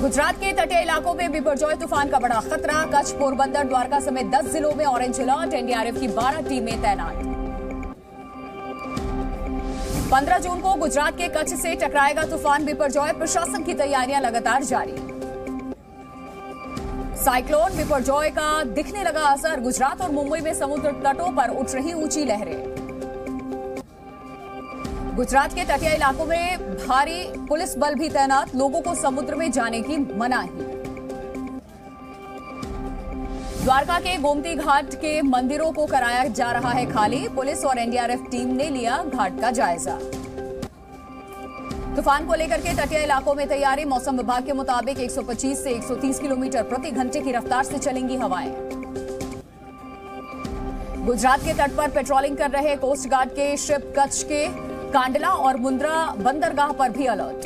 गुजरात के तटीय इलाकों में बिपरजॉय तूफान का बड़ा खतरा। कच्छ, पोरबंदर, द्वारका समेत 10 जिलों में ऑरेंज अलर्ट। एनडीआरएफ की 12 टीमें तैनात। 15 जून को गुजरात के कच्छ से टकराएगा तूफान बिपरजॉय। प्रशासन की तैयारियां लगातार जारी। साइक्लोन बिपरजॉय का दिखने लगा असर। गुजरात और मुंबई में समुद्र तटों पर उठ रही ऊंची लहरें। गुजरात के तटीय इलाकों में भारी पुलिस बल भी तैनात। लोगों को समुद्र में जाने की मनाही। द्वारका के गोमती घाट के मंदिरों को कराया जा रहा है खाली। पुलिस और एनडीआरएफ टीम ने लिया घाट का जायजा। तूफान को लेकर के तटीय इलाकों में तैयारी। मौसम विभाग के मुताबिक 125 से 130 किलोमीटर प्रति घंटे की रफ्तार से चलेंगी हवाएं। गुजरात के तट पर पेट्रोलिंग कर रहे कोस्ट गार्ड के शिप कच्छ के कांडला और मुंद्रा बंदरगाह पर भी अलर्ट।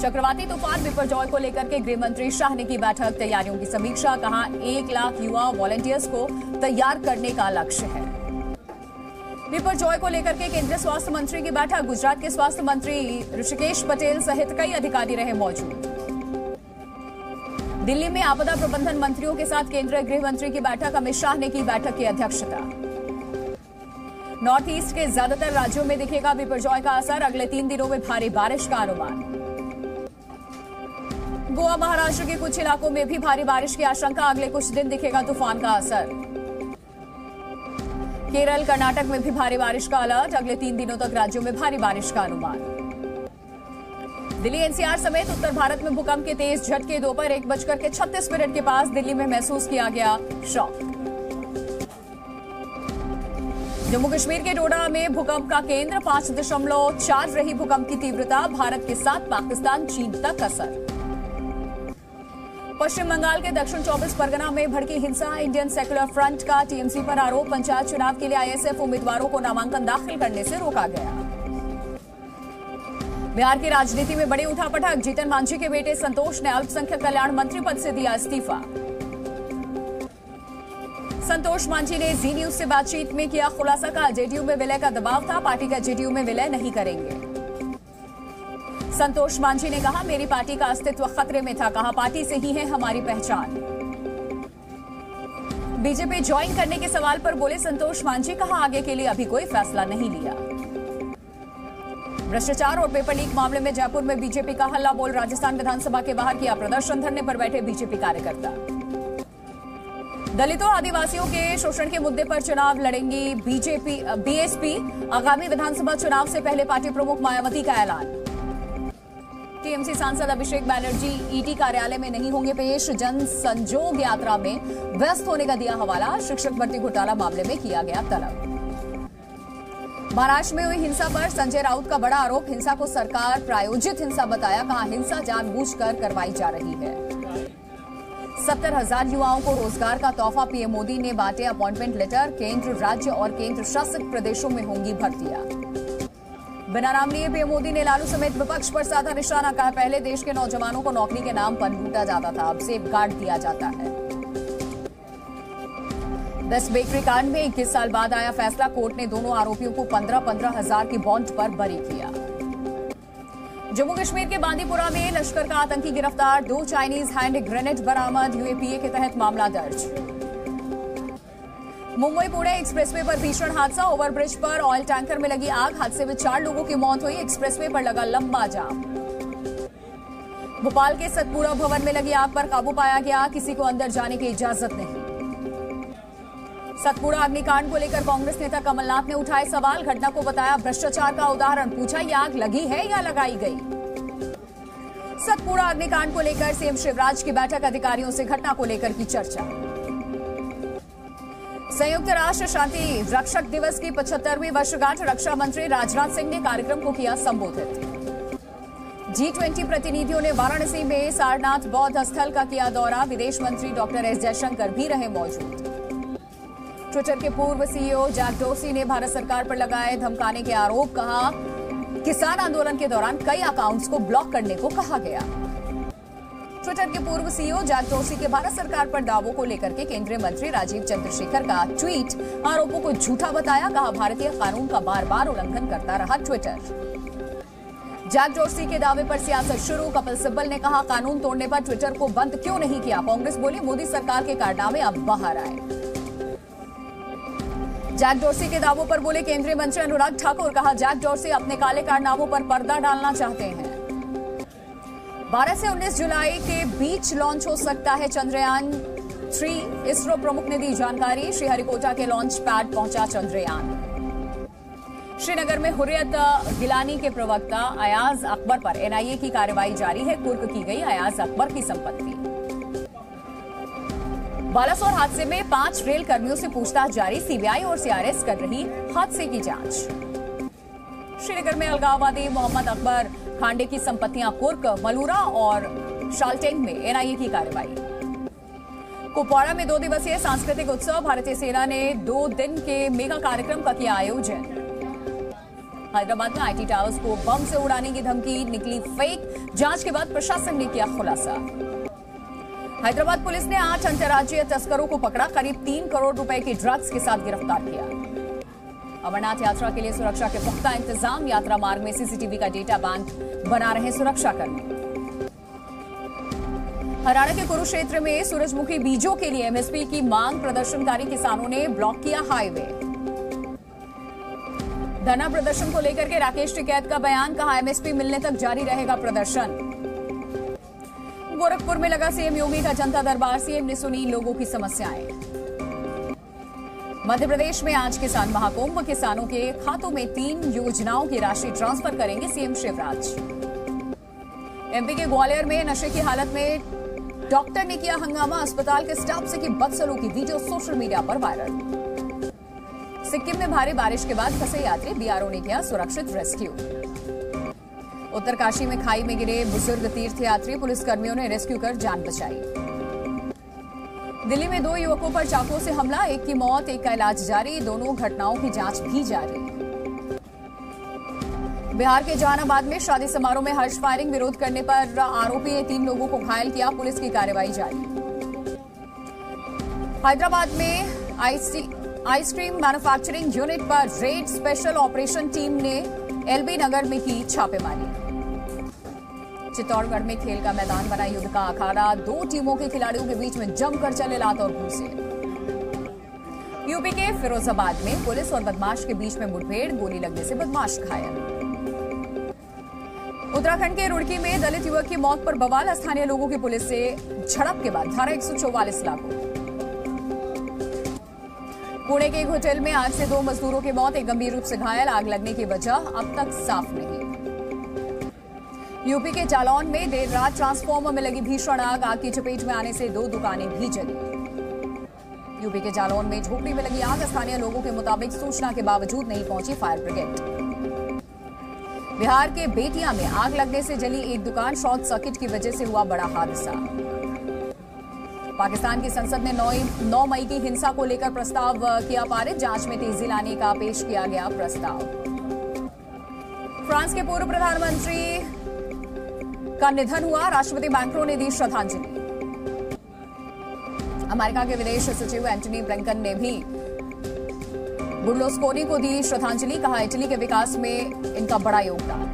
चक्रवाती तूफान बिपरजॉय को लेकर के गृह मंत्री शाह ने की बैठक। तैयारियों की समीक्षा। कहा 1 लाख युवा वॉलंटियर्स को तैयार करने का लक्ष्य है। बिपरजॉय को लेकर के केंद्रीय स्वास्थ्य मंत्री की बैठक। गुजरात के स्वास्थ्य मंत्री ऋषिकेश पटेल सहित कई अधिकारी रहे मौजूद। दिल्ली में आपदा प्रबंधन मंत्रियों के साथ केंद्रीय गृह मंत्री की बैठक। अमित शाह ने की बैठक की अध्यक्षता। नॉर्थ ईस्ट के ज्यादातर राज्यों में दिखेगा बिपरजॉय का असर। अगले 3 दिनों में भारी बारिश का अनुमान। गोवा, महाराष्ट्र के कुछ इलाकों में भी भारी बारिश की आशंका। अगले कुछ दिन दिखेगा तूफान का असर। केरल, कर्नाटक में भी भारी बारिश का अलर्ट। अगले 3 दिनों तक राज्यों में भारी बारिश का अनुमान। दिल्ली एनसीआर समेत उत्तर भारत में भूकंप के तेज झटके। दोपहर 1:36 के पास दिल्ली में महसूस किया गया शॉक। जम्मू कश्मीर के डोडा में भूकंप का केंद्र। 5.4 रही भूकंप की तीव्रता। भारत के साथ पाकिस्तान, चीन तक असर। पश्चिम बंगाल के दक्षिण 24 परगना में भड़की हिंसा। इंडियन सेक्युलर फ्रंट का टीएमसी पर आरोप। पंचायत चुनाव के लिए आईएसएफ उम्मीदवारों को नामांकन दाखिल करने से रोका गया। बिहार की राजनीति में बड़ी उठापटक। जीतन मांझी के बेटे संतोष ने अल्पसंख्यक कल्याण मंत्री पद से दिया इस्तीफा। संतोष मांझी ने जी न्यूज से बातचीत में किया खुलासा। का जेडीयू में विलय का दबाव था। पार्टी का जेडीयू में विलय नहीं करेंगे। संतोष मांझी ने कहा मेरी पार्टी का अस्तित्व खतरे में था। कहा पार्टी से ही है हमारी पहचान। बीजेपी ज्वाइन करने के सवाल पर बोले संतोष मांझी। कहा आगे के लिए अभी कोई फैसला नहीं लिया। भ्रष्टाचार और पेपर लीक मामले में जयपुर में बीजेपी का हल्ला बोल। राजस्थान विधानसभा के बाहर किया प्रदर्शन। धरने पर बैठे बीजेपी कार्यकर्ता। दलितों आदिवासियों के शोषण के मुद्दे पर चुनाव लड़ेंगी बीएसपी। आगामी विधानसभा चुनाव से पहले पार्टी प्रमुख मायावती का ऐलान। टीएमसी सांसद अभिषेक बैनर्जी ईडी कार्यालय में नहीं होंगे पेश। जन संजोग यात्रा में व्यस्त होने का दिया हवाला। शिक्षक भर्ती घोटाला मामले में किया गया तलब। महाराष्ट्र में हुई हिंसा पर संजय राउत का बड़ा आरोप। हिंसा को सरकार प्रायोजित हिंसा बताया। कहा हिंसा जानबूझकर करवाई जा रही है। 70,000 युवाओं को रोजगार का तोहफा। पीएम मोदी ने बांटे अपॉइंटमेंट लेटर। केंद्र, राज्य और केंद्र शासित प्रदेशों में होंगी भर्तियां। बिना नाम लिए पीएम मोदी ने लालू समेत विपक्ष पर साधा निशाना। कहा पहले देश के नौजवानों को नौकरी के नाम पर लूटा जाता था। अब सेफ गार्ड दिया जाता है। बेस्ट बेकरी कांड में 21 साल बाद आया फैसला। कोर्ट ने दोनों आरोपियों को 15-15 हजार की बॉन्ड पर बरी किया। जम्मू कश्मीर के बांदीपुरा में लश्कर का आतंकी गिरफ्तार। 2 चाइनीज हैंड ग्रेनेड बरामद। यूएपीए के तहत मामला दर्ज। मुंबई पुणे एक्सप्रेसवे पर भीषण हादसा। ओवरब्रिज पर ऑयल टैंकर में लगी आग। हादसे में 4 लोगों की मौत हुई। एक्सप्रेसवे पर लगा लंबा जाम। भोपाल के सतपुड़ा भवन में लगी आग पर काबू पाया गया। किसी को अंदर जाने की इजाजत नहीं। सतपुड़ा अग्निकांड को लेकर कांग्रेस नेता कमलनाथ ने उठाए सवाल। घटना को बताया भ्रष्टाचार का उदाहरण। पूछा ये आग लगी है या लगाई गई। सतपुड़ा अग्निकांड को लेकर सीएम शिवराज की बैठक। अधिकारियों से घटना को लेकर की चर्चा। संयुक्त राष्ट्र शांति रक्षक दिवस की 75वीं वर्षगांठ। रक्षा मंत्री राजनाथ सिंह ने कार्यक्रम को किया संबोधित। G20 प्रतिनिधियों ने वाराणसी में सारनाथ बौद्ध स्थल का किया दौरा। विदेश मंत्री डॉक्टर एस जयशंकर भी रहे मौजूद। ट्विटर के पूर्व सीईओ जैक डोर्सी ने भारत सरकार पर लगाए धमकाने के आरोप। कहा किसान आंदोलन के दौरान कई अकाउंट्स को ब्लॉक करने को कहा गया। ट्विटर के पूर्व सीईओ जैक डोर्सी के भारत सरकार पर दावों को लेकर के केंद्रीय मंत्री राजीव चंद्रशेखर का ट्वीट आरोपों को झूठा बताया। कहा भारतीय कानून का बार बार उल्लंघन करता रहा ट्विटर। जैक डोर्सी के दावे पर सियासत शुरू। कपिल सिब्बल ने कहा, कानून तोड़ने पर ट्विटर को बंद क्यों नहीं किया। कांग्रेस बोली, मोदी सरकार के कारनामे अब बाहर आए। जैक डोर्सी के दावों पर बोले केंद्रीय मंत्री अनुराग ठाकुर। कहा, जैक डोर्सी अपने काले कारनामों पर पर्दा डालना चाहते हैं। 12 से 19 जुलाई के बीच लॉन्च हो सकता है चंद्रयान 3। इसरो प्रमुख ने दी जानकारी। श्रीहरिकोटा के लॉन्च पैड पहुंचा चंद्रयान। श्रीनगर में हुर्रियत गिलानी के प्रवक्ता अयाज अकबर पर एनआईए की कार्रवाई जारी है। कुर्क की गई अयाज अकबर की संपत्ति। बालासोर हादसे में 5 रेल कर्मियों से पूछताछ जारी। सीबीआई और सीआरएस कर रही हादसे की जांच। श्रीनगर में अलगाववादी मोहम्मद अकबर खांडे की संपत्तियां कुर्क, मलूरा और शालटेंग में एनआईए की कार्रवाई। कुपवाड़ा में 2 दिवसीय सांस्कृतिक उत्सव। भारतीय सेना ने 2 दिन के मेगा कार्यक्रम का किया आयोजन। हैदराबाद में आईटी टावर्स को बम से उड़ाने की धमकी निकली फेक। जांच के बाद प्रशासन ने किया खुलासा। हैदराबाद पुलिस ने 8 अंतर्राज्यीय तस्करों को पकड़ा। करीब 3 करोड़ रुपए की ड्रग्स के साथ गिरफ्तार किया। अमरनाथ यात्रा के लिए सुरक्षा के पुख्ता इंतजाम। यात्रा मार्ग में सीसीटीवी का डेटा बैंक बना रहे सुरक्षाकर्मी। हरियाणा के कुरुक्षेत्र में सूरजमुखी बीजों के लिए एमएसपी की मांग। प्रदर्शनकारी किसानों ने ब्लॉक किया हाईवे। धरना प्रदर्शन को लेकर के राकेश टिकैत का बयान। कहा, एमएसपी मिलने तक जारी रहेगा प्रदर्शन। गोरखपुर में लगा सीएम योगी का जनता दरबार। सीएम ने सुनी लोगों की समस्याएं। मध्य प्रदेश में आज किसान महाकुंभ। किसानों के खातों में 3 योजनाओं की राशि ट्रांसफर करेंगे सीएम शिवराज। एमपी के ग्वालियर में नशे की हालत में डॉक्टर ने किया हंगामा। अस्पताल के स्टाफ से की बदसलूकी। वीडियो सोशल मीडिया पर वायरल। सिक्किम में भारी बारिश के बाद फंसे यात्री। बीआरओ ने किया सुरक्षित रेस्क्यू। उत्तरकाशी में खाई में गिरे बुजुर्ग तीर्थयात्री। पुलिसकर्मियों ने रेस्क्यू कर जान बचाई। दिल्ली में 2 युवकों पर चाकू से हमला। एक की मौत, एक का इलाज जारी। दोनों घटनाओं की जांच भी जारी। बिहार के जहानाबाद में शादी समारोह में हर्ष फायरिंग। विरोध करने पर आरोपी ने 3 लोगों को घायल किया। पुलिस की कार्रवाई जारी। हैदराबाद में आइसक्रीम मैन्युफैक्चरिंग यूनिट पर रेड। स्पेशल ऑपरेशन टीम ने एलबी नगर में की छापेमारी। चित्तौड़गढ़ में खेल का मैदान बना युद्ध का अखाड़ा। 2 टीमों के खिलाड़ियों के बीच में जमकर चले लात और घूंसे। यूपी के फिरोजाबाद में पुलिस और बदमाश के बीच में मुठभेड़। गोली लगने से बदमाश घायल। उत्तराखंड के रुड़की में दलित युवक की मौत पर बवाल। स्थानीय लोगों की पुलिस से झड़प के बाद धारा 144 लागू। पुणे के एक होटल में आग से 2 मजदूरों की मौत। एक गंभीर रूप से घायल। आग लगने की वजह अब तक साफ नहीं। यूपी के जालौन में देर रात ट्रांसफार्मर में लगी भीषण आग। आग की चपेट में आने से 2 दुकानें भी जली। यूपी के जालौन में झोपड़ी में लगी आग। स्थानीय लोगों के मुताबिक सूचना के बावजूद नहीं पहुंची फायर ब्रिगेड। बिहार के बेतिया में आग लगने से जली एक दुकान। शॉर्ट सर्किट की वजह से हुआ बड़ा हादसा। पाकिस्तान की संसद ने 9 मई की हिंसा को लेकर प्रस्ताव किया पारित। जांच में तेजी लाने का पेश किया गया प्रस्ताव। फ्रांस के पूर्व प्रधानमंत्री का निधन हुआ। राष्ट्रपति मैक्रों ने दी श्रद्धांजलि। अमेरिका के विदेश सचिव एंटनी ब्लिंकन ने भी बुर्लुस्कोनी को दी श्रद्धांजलि। कहा, इटली के विकास में इनका बड़ा योगदान।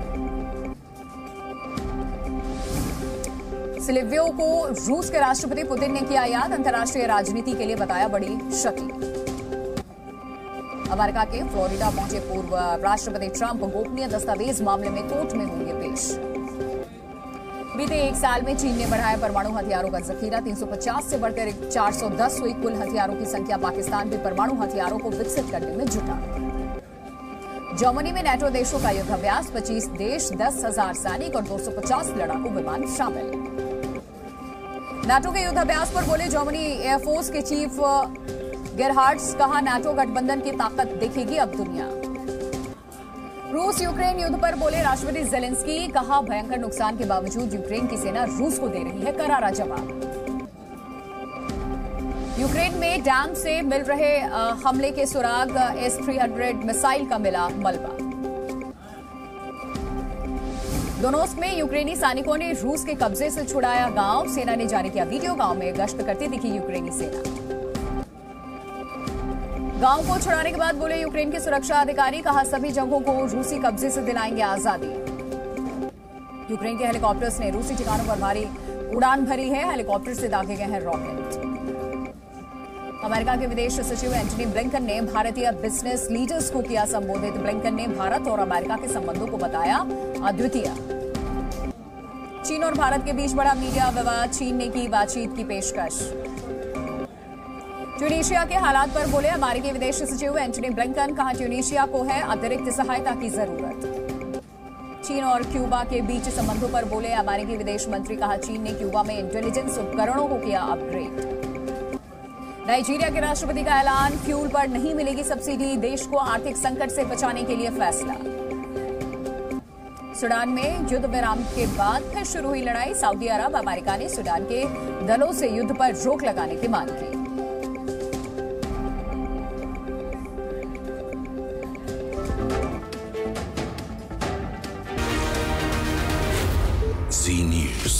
सिल्वियो को रूस के राष्ट्रपति पुतिन ने किया याद। अंतर्राष्ट्रीय राजनीति के लिए बताया बड़ी क्षति। अमेरिका के फ्लोरिडा पहुंचे पूर्व राष्ट्रपति ट्रंप। गोपनीय दस्तावेज मामले में कोर्ट में होंगे पेश। बीते 1 साल में चीन ने बढ़ाया परमाणु हथियारों का जखीरा। 350 से बढ़कर 410 हुई कुल हथियारों की संख्या। पाकिस्तान भी परमाणु हथियारों को विकसित करने में जुटा। जर्मनी में नेटो देशों का युद्धाभ्यास। 25 देश, 10,000 सैनिक और 250 लड़ाकू विमान शामिल। नेटो के युद्धाभ्यास पर बोले जर्मनी एयरफोर्स के चीफ गेरहार्ड्स। कहा, नेटो गठबंधन की ताकत देखेगी अब दुनिया। रूस यूक्रेन युद्ध पर बोले राष्ट्रपति जेलेंस्की। कहा, भयंकर नुकसान के बावजूद यूक्रेन की सेना रूस को दे रही है करारा जवाब। यूक्रेन में डैम से मिल रहे हमले के सुराग। S-300 मिसाइल का मिला मलबा। दोनोस्क में यूक्रेनी सैनिकों ने रूस के कब्जे से छुड़ाया गांव। सेना ने जारी किया वीडियो। गांव में गश्त करती दिखी यूक्रेनी सेना। गांव को छुड़ाने के बाद बोले यूक्रेन के सुरक्षा अधिकारी। कहा, सभी जगहों को रूसी कब्जे से दिलाएंगे आजादी। यूक्रेन के हेलीकॉप्टर्स ने रूसी ठिकानों पर भारी उड़ान भरी है। हेलीकॉप्टर से दागे गए हैं रॉकेट। अमेरिका के विदेश सचिव एंटनी ब्लिंकन ने भारतीय बिजनेस लीडर्स को किया संबोधित। ब्लिंकन ने भारत और अमेरिका के संबंधों को बताया अद्वितीय। चीन और भारत के बीच बड़ा मीडिया विवाद, चीन ने की बातचीत की पेशकश। ट्यूनीशिया के हालात पर बोले अमेरिकी विदेश सचिव एंटनी ब्लिंकन, कहा ट्यूनीशिया को है अतिरिक्त सहायता की जरूरत। चीन और क्यूबा के बीच संबंधों पर बोले अमेरिकी विदेश मंत्री, कहा चीन ने क्यूबा में इंटेलिजेंस उपकरणों को किया अपग्रेड। नाइजीरिया के राष्ट्रपति का ऐलान, फ्यूल पर नहीं मिलेगी सब्सिडी, देश को आर्थिक संकट से बचाने के लिए फैसला। सूडान में युद्ध विराम के बाद फिर शुरू हुई लड़ाई, सऊदी अरब अमेरिका ने सूडान के दलों से युद्ध पर रोक लगाने की मांग की। Z News.